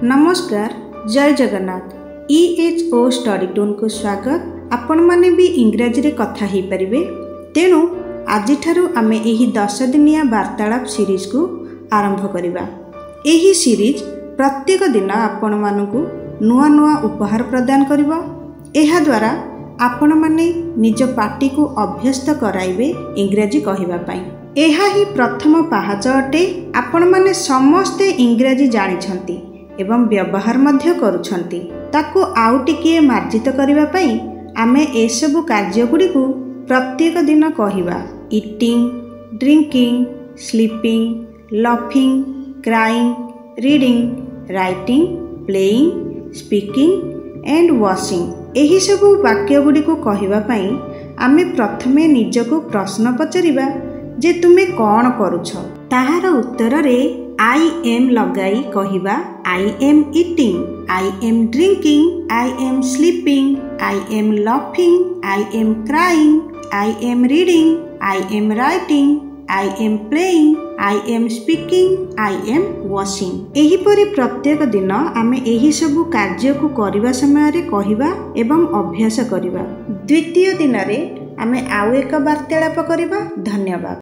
नमस्कार, जय Jagannath. EHO study twin को स्वागत। आपण माने भी इंग्रजी रे कथा ही परिबे। तेणु आज आमे एही 10 दिनिया वार्तालाप सीरीज को आरंभ करिबा। एही सीरीज प्रत्येक दिन आपण मानकु नुआ नुआ उपहार प्रदान करिबो। एहा द्वारा आपण माने निज पाटी को अभ्यस्त कराइबे इंग्रजी कहिबा पई। एहा ही प्रथम पाहाच अटे। आपण माने समस्ते इंग्रजी जानि छंती एवं व्यवहार मध्य करुछंती। ताकू आउ टिकिए मार्जित करिबा पई आमे ए सबु कार्य गुडी को प्रत्येक दिन कहिबा। Eating, drinking, sleeping, laughing, crying, reading, writing, playing, speaking and washing. एही सबु वाक्य गुडी को कहिबा पई आमे प्रथमे निजको प्रश्न पचरिबा जे तुमे कौन करुछ। ताहार उत्तर रे आई एम लगाई कहिबा I am eating, I am drinking, I am sleeping, I am laughing, I am crying, I am reading, I am writing, I am playing, I am speaking, I am washing. एही परि प्रत्येक दिन आमे एही सबु कार्य को करिबा समय रे कहिबा एवं अभ्यास करिबा। द्वितीय दिन रे आमे आउ एक वार्तालाप करिबा। धन्यवाद।